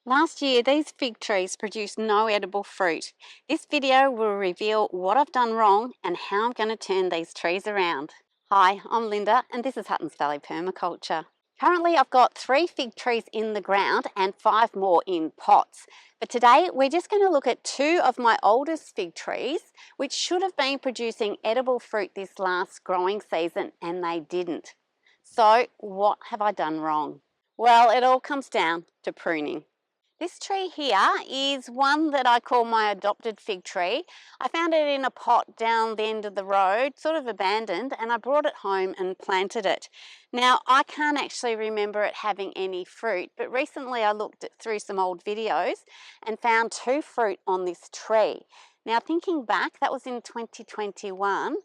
Last year, these fig trees produced no edible fruit. This video will reveal what I've done wrong and how I'm going to turn these trees around. Hi, I'm Linda and this is Huttons Valley Permaculture. Currently, I've got 3 fig trees in the ground and 5 more in pots. But today, we're just going to look at 2 of my oldest fig trees, which should have been producing edible fruit this last growing season, and they didn't. So, what have I done wrong? Well, it all comes down to pruning. This tree here is one that I call my adopted fig tree. I found it in a pot down the end of the road, sort of abandoned, and I brought it home and planted it. Now, I can't actually remember it having any fruit, but recently I looked through some old videos and found 2 fruit on this tree. Now, thinking back, that was in 2021.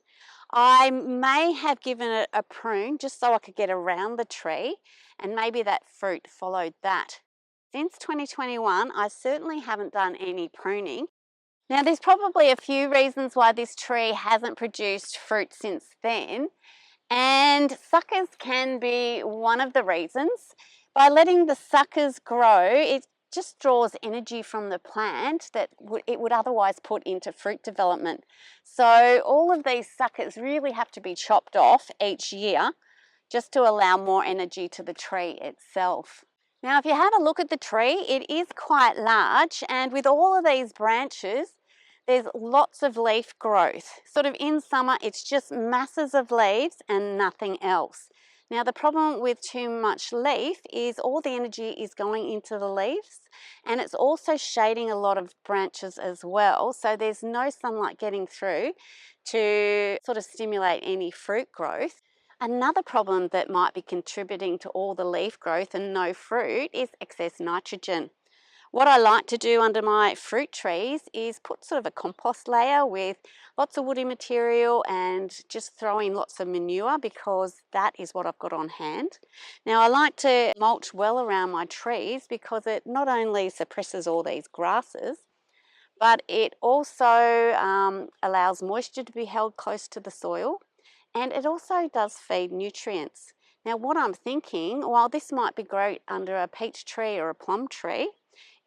I may have given it a prune just so I could get around the tree, and maybe that fruit followed that. Since 2021, I certainly haven't done any pruning. Now, there's probably a few reasons why this tree hasn't produced fruit since then, and suckers can be one of the reasons. By letting the suckers grow, it just draws energy from the plant that it would otherwise put into fruit development. So all of these suckers really have to be chopped off each year just to allow more energy to the tree itself. Now, if you have a look at the tree, it is quite large, and with all of these branches, there's lots of leaf growth. Sort of in summer, it's just masses of leaves and nothing else. Now, the problem with too much leaf is all the energy is going into the leaves, and it's also shading a lot of branches as well, so there's no sunlight getting through to sort of stimulate any fruit growth. Another problem that might be contributing to all the leaf growth and no fruit is excess nitrogen. What I like to do under my fruit trees is put sort of a compost layer with lots of woody material and just throw in lots of manure, because that is what I've got on hand. Now, I like to mulch well around my trees because it not only suppresses all these grasses, but it also allows moisture to be held close to the soil, and it also does feed nutrients. Now, what I'm thinking, while this might be great under a peach tree or a plum tree,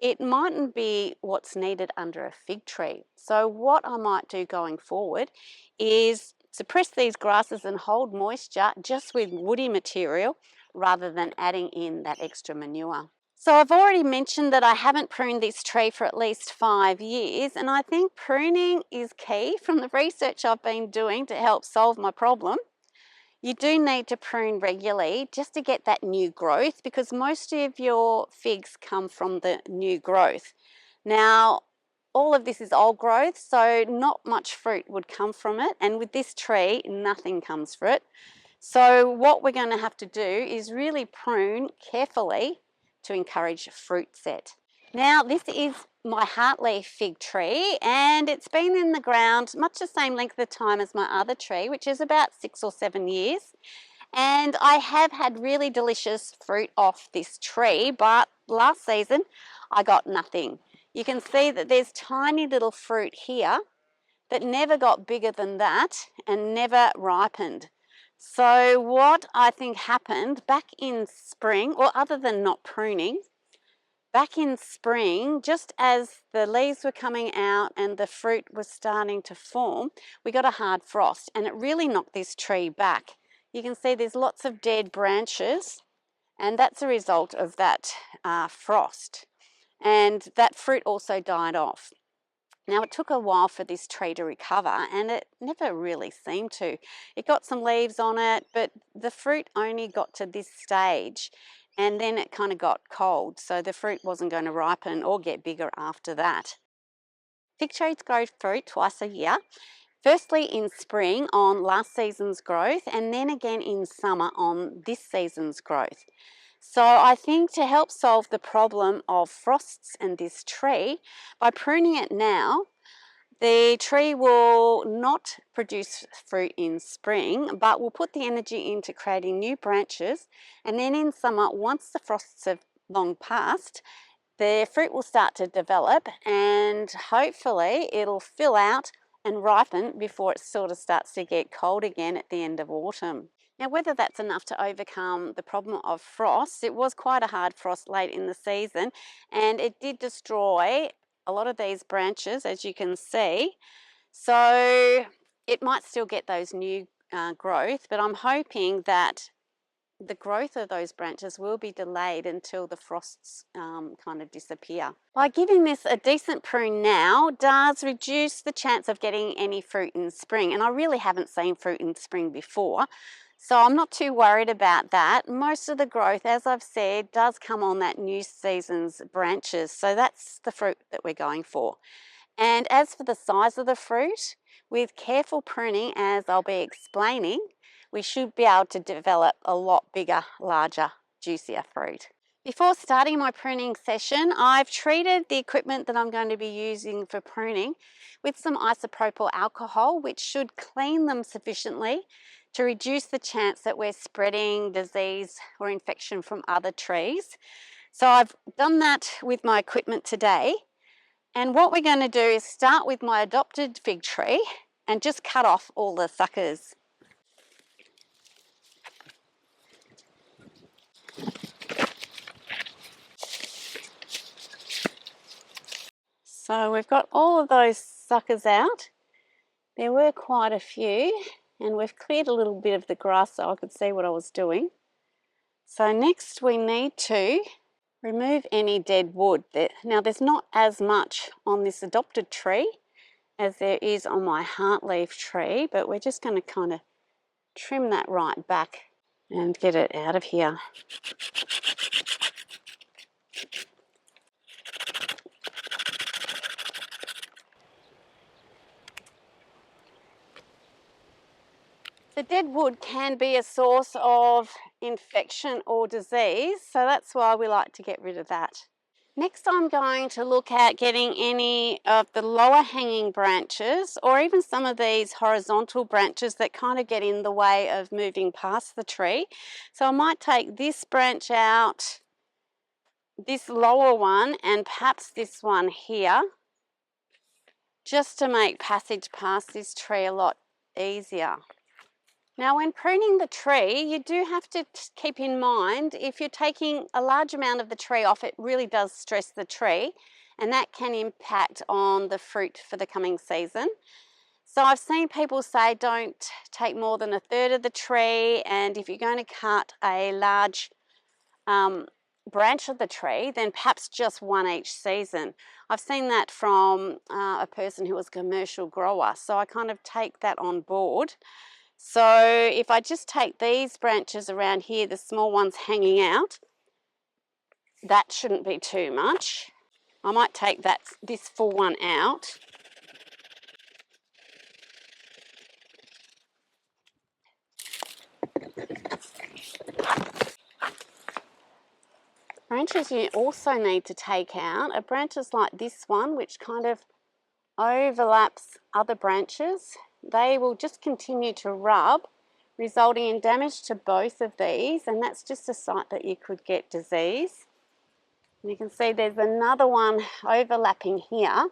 it mightn't be what's needed under a fig tree. So what I might do going forward is suppress these grasses and hold moisture just with woody material rather than adding in that extra manure. So I've already mentioned that I haven't pruned this tree for at least 5 years, and I think pruning is key from the research I've been doing to help solve my problem. You do need to prune regularly just to get that new growth, because most of your figs come from the new growth. Now, all of this is old growth, so not much fruit would come from it, and with this tree, nothing comes from it. So what we're going to have to do is really prune carefully to encourage fruit set. Now, this is my heartleaf fig tree, and it's been in the ground much the same length of time as my other tree, which is about 6 or 7 years. And I have had really delicious fruit off this tree, but last season I got nothing. You can see that there's tiny little fruit here that never got bigger than that and never ripened. So what I think happened back in spring, or other than not pruning, back in spring, just as the leaves were coming out and the fruit was starting to form, we got a hard frost, and it really knocked this tree back. You can see there's lots of dead branches, and that's a result of that frost. And that fruit also died off. Now, it took a while for this tree to recover, and it never really seemed to. It got some leaves on it, but the fruit only got to this stage, and then it kind of got cold, so the fruit wasn't going to ripen or get bigger after that. Fig trees grow fruit twice a year. Firstly in spring on last season's growth, and then again in summer on this season's growth. So I think to help solve the problem of frosts in this tree, by pruning it now, the tree will not produce fruit in spring, but will put the energy into creating new branches, and then in summer, once the frosts have long passed, the fruit will start to develop, and hopefully it'll fill out and ripen before it sort of starts to get cold again at the end of autumn. Now, whether that's enough to overcome the problem of frost, it was quite a hard frost late in the season, and it did destroy a lot of these branches, as you can see. So it might still get those new growth, but I'm hoping that the growth of those branches will be delayed until the frosts kind of disappear. By giving this a decent prune now does reduce the chance of getting any fruit in spring, and I really haven't seen fruit in spring before, so I'm not too worried about that. Most of the growth, as I've said, does come on that new season's branches, so that's the fruit that we're going for. And as for the size of the fruit, with careful pruning, as I'll be explaining, we should be able to develop a lot bigger, larger, juicier fruit. Before starting my pruning session, I've treated the equipment that I'm going to be using for pruning with some isopropyl alcohol, which should clean them sufficiently to reduce the chance that we're spreading disease or infection from other trees. So I've done that with my equipment today. And what we're going to do is start with my adopted fig tree and just cut off all the suckers. So we've got all of those suckers out. There were quite a few, and we've cleared a little bit of the grass so I could see what I was doing. So next we need to remove any dead wood. Now there's not as much on this adopted tree as there is on my heartleaf tree, but we're just going to kind of trim that right back and get it out of here. The dead wood can be a source of infection or disease, so that's why we like to get rid of that. Next, I'm going to look at getting any of the lower hanging branches or even some of these horizontal branches that kind of get in the way of moving past the tree. So I might take this branch out, this lower one, and perhaps this one here, just to make passage past this tree a lot easier. Now, when pruning the tree, you do have to keep in mind if you're taking a large amount of the tree off, it really does stress the tree, and that can impact on the fruit for the coming season. So I've seen people say don't take more than a third of the tree, and if you're going to cut a large branch of the tree, then perhaps just one each season. I've seen that from a person who was a commercial grower, so I kind of take that on board. So if I just take these branches around here, the small ones hanging out, that shouldn't be too much. I might take this full one out. Branches you also need to take out are branches like this one, which kind of overlaps other branches. They will just continue to rub, resulting in damage to both of these, and that's just a site that you could get disease. And you can see there's another one overlapping here,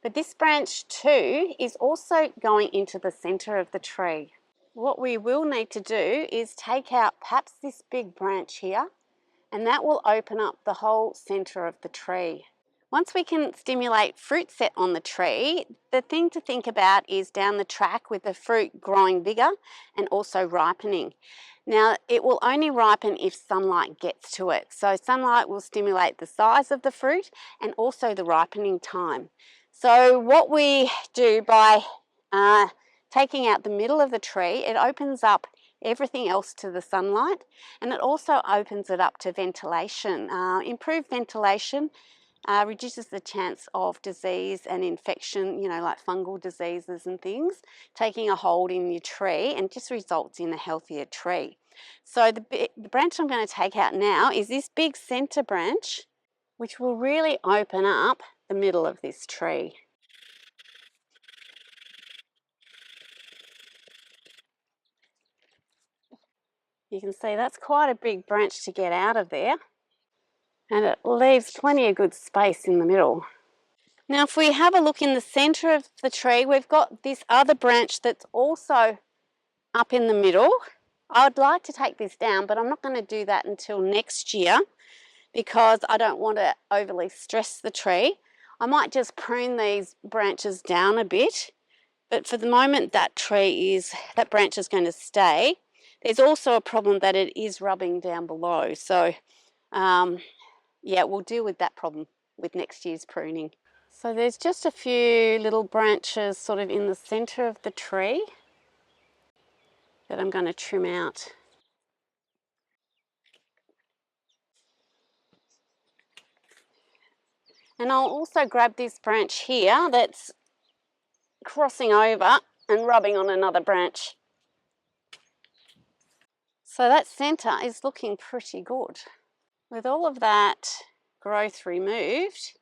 but this branch too is also going into the centre of the tree. What we will need to do is take out perhaps this big branch here, and that will open up the whole centre of the tree. Once we can stimulate fruit set on the tree, the thing to think about is down the track with the fruit growing bigger and also ripening. Now, it will only ripen if sunlight gets to it. So sunlight will stimulate the size of the fruit and also the ripening time. So what we do by taking out the middle of the tree, it opens up everything else to the sunlight, and it also opens it up to ventilation. Improved ventilation reduces the chance of disease and infection, like fungal diseases and things, taking a hold in your tree, and just results in a healthier tree. So the branch I'm going to take out now is this big centre branch, which will really open up the middle of this tree. You can see that's quite a big branch to get out of there, and it leaves plenty of good space in the middle. Now, if we have a look in the centre of the tree, we've got this other branch that's also up in the middle. I would like to take this down, but I'm not going to do that until next year because I don't want to overly stress the tree. I might just prune these branches down a bit, but for the moment that branch is going to stay. There's also a problem that it is rubbing down below, so yeah, we'll deal with that problem with next year's pruning. So there's just a few little branches sort of in the centre of the tree that I'm going to trim out. And I'll also grab this branch here that's crossing over and rubbing on another branch. So that centre is looking pretty good. With all of that growth removed,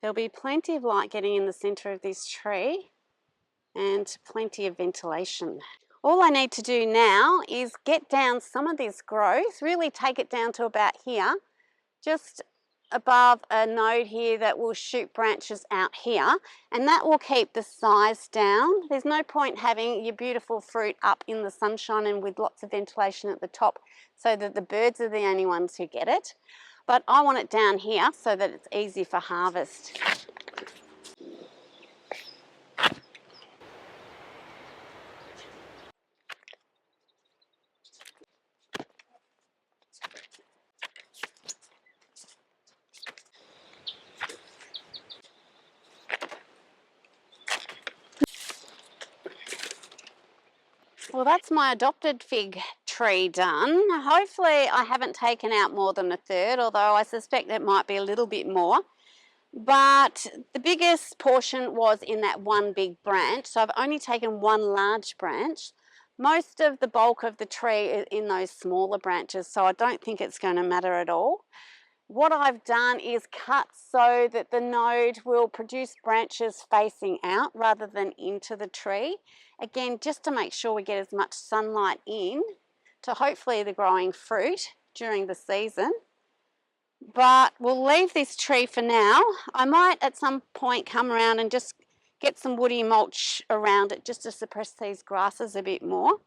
there'll be plenty of light getting in the centre of this tree and plenty of ventilation. All I need to do now is get down some of this growth, really take it down to about here, just above a node here that will shoot branches out here, and that will keep the size down. There's no point having your beautiful fruit up in the sunshine and with lots of ventilation at the top so that the birds are the only ones who get it. But I want it down here so that it's easy for harvest. Well, that's my adopted fig tree done. Hopefully I haven't taken out more than a third, although I suspect it might be a little bit more. But the biggest portion was in that one big branch, so I've only taken one large branch. Most of the bulk of the tree is in those smaller branches, so I don't think it's going to matter at all. What I've done is cut so that the node will produce branches facing out rather than into the tree. Again, just to make sure we get as much sunlight in to hopefully the growing fruit during the season. But we'll leave this tree for now. I might at some point come around and just get some woody mulch around it just to suppress these grasses a bit more.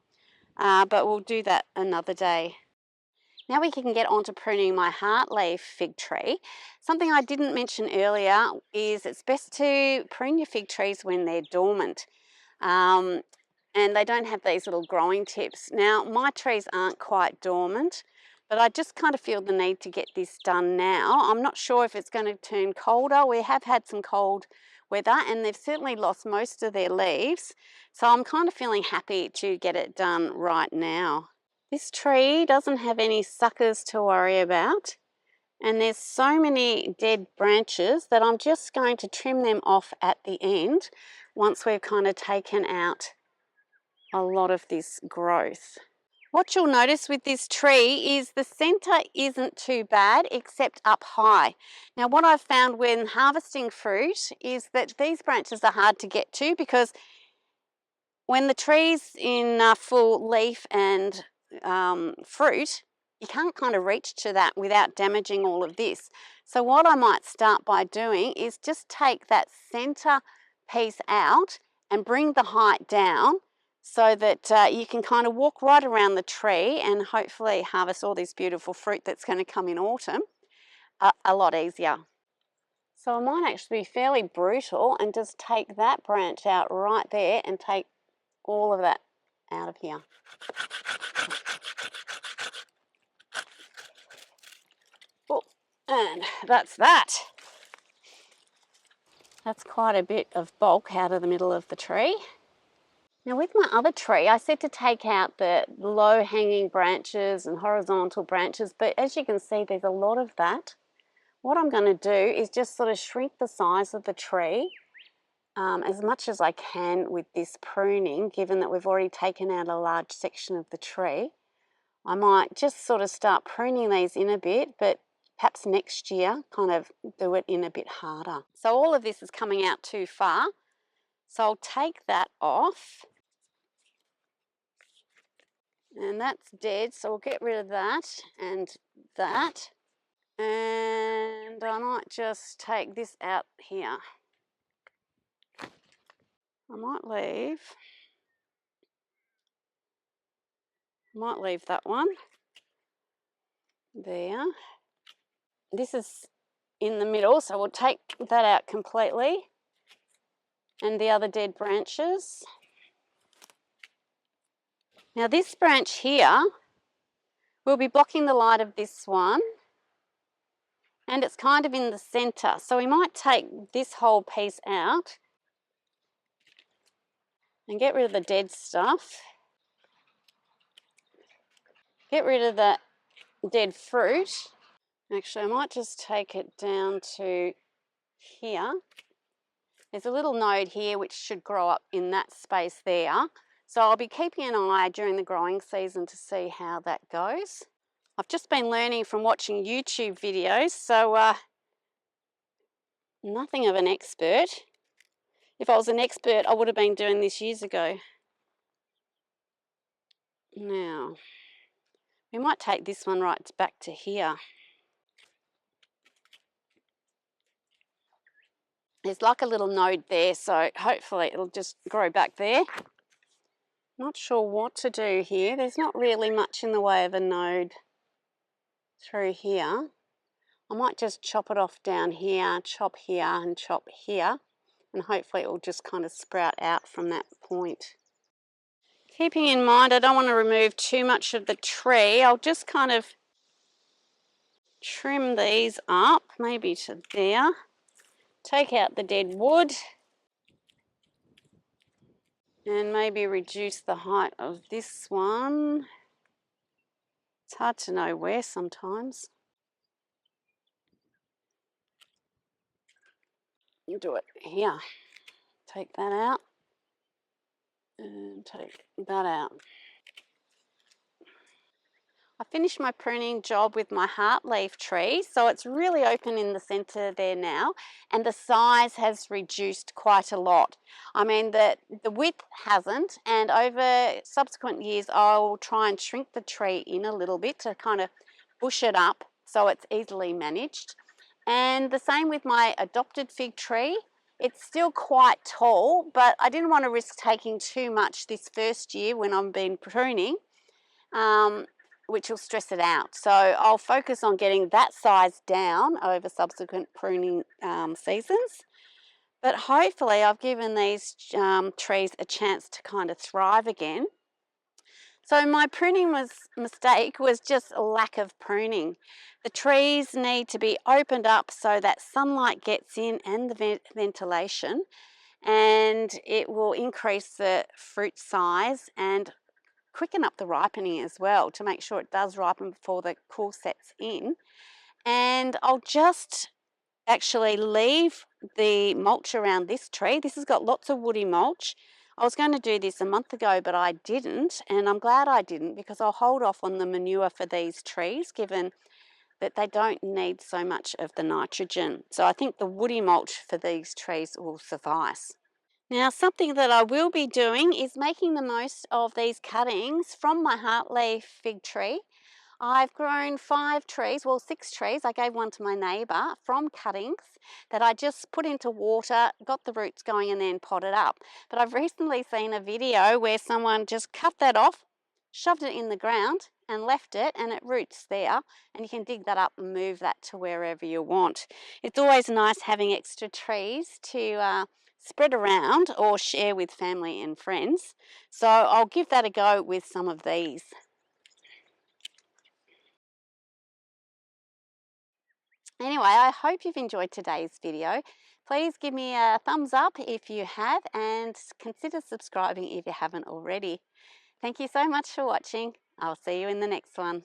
But we'll do that another day. Now we can get on to pruning my heartleaf fig tree. Something I didn't mention earlier is it's best to prune your fig trees when they're dormant. And they don't have these little growing tips. Now my trees aren't quite dormant, but I just kind of feel the need to get this done now. I'm not sure if it's going to turn colder. We have had some cold weather and they've certainly lost most of their leaves. So I'm kind of feeling happy to get it done right now. This tree doesn't have any suckers to worry about, and there's so many dead branches that I'm just going to trim them off at the end once we've kind of taken out a lot of this growth. What you'll notice with this tree is the centre isn't too bad except up high. Now what I've found when harvesting fruit is that these branches are hard to get to because when the tree's in full leaf and fruit, you can't kind of reach to that without damaging all of this. So what I might start by doing is just take that centre piece out and bring the height down so that you can kind of walk right around the tree and hopefully harvest all this beautiful fruit that's going to come in autumn a lot easier. So I might actually be fairly brutal and just take that branch out right there and take all of that out of here. Oh, and that's that. That's quite a bit of bulk out of the middle of the tree. Now with my other tree, I said to take out the low-hanging branches and horizontal branches, but as you can see, there's a lot of that. What I'm going to do is just sort of shrink the size of the tree as much as I can with this pruning, given that we've already taken out a large section of the tree. I might just sort of start pruning these in a bit, but perhaps next year kind of do it in a bit harder. So all of this is coming out too far. So I'll take that off. And that's dead, so we'll get rid of that and that. And I might just take this out here. I might Might leave that one there. This is in the middle, so we'll take that out completely, and the other dead branches. Now this branch here will be blocking the light of this one, and it's kind of in the centre, so we might take this whole piece out and get rid of the dead stuff. Get rid of the dead fruit. Actually, I might just take it down to here. There's a little node here which should grow up in that space there. So I'll be keeping an eye during the growing season to see how that goes. I've just been learning from watching YouTube videos, so nothing of an expert. If I was an expert, I would have been doing this years ago. Now, we might take this one right back to here. There's like a little node there, so hopefully it'll just grow back there. Not sure what to do here. There's not really much in the way of a node through here. I might just chop it off down here, chop here and chop here, and hopefully it will just kind of sprout out from that point. Keeping in mind I don't want to remove too much of the tree, I'll just kind of trim these up, maybe to there. Take out the dead wood and maybe reduce the height of this one. It's hard to know where sometimes. You do it here. Take that out and take that out. I finished my pruning job with my heartleaf tree, so it's really open in the centre there now, and the size has reduced quite a lot. I mean, the width hasn't, and over subsequent years I'll try and shrink the tree in a little bit to kind of bush it up so it's easily managed. And the same with my adopted fig tree. It's still quite tall, but I didn't want to risk taking too much this first year when I've been pruning. Which will stress it out. So I'll focus on getting that size down over subsequent pruning seasons. But hopefully I've given these trees a chance to kind of thrive again. So my pruning mistake was just a lack of pruning. The trees need to be opened up so that sunlight gets in and the ventilation, and it will increase the fruit size and quicken up the ripening as well to make sure it does ripen before the cool sets in. And I'll just actually leave the mulch around this tree. This has got lots of woody mulch. I was going to do this a month ago, but I didn't, and I'm glad I didn't because I'll hold off on the manure for these trees given that they don't need so much of the nitrogen. So I think the woody mulch for these trees will suffice. Now, something that I will be doing is making the most of these cuttings from my heartleaf fig tree. I've grown 5 trees, well 6 trees, I gave one to my neighbour, from cuttings that I just put into water, got the roots going and then potted up. But I've recently seen a video where someone just cut that off, shoved it in the ground and left it, and it roots there, and you can dig that up and move that to wherever you want. It's always nice having extra trees to spread around or share with family and friends. So I'll give that a go with some of these. Anyway, I hope you've enjoyed today's video. Please give me a thumbs up if you have, and consider subscribing if you haven't already. Thank you so much for watching. I'll see you in the next one.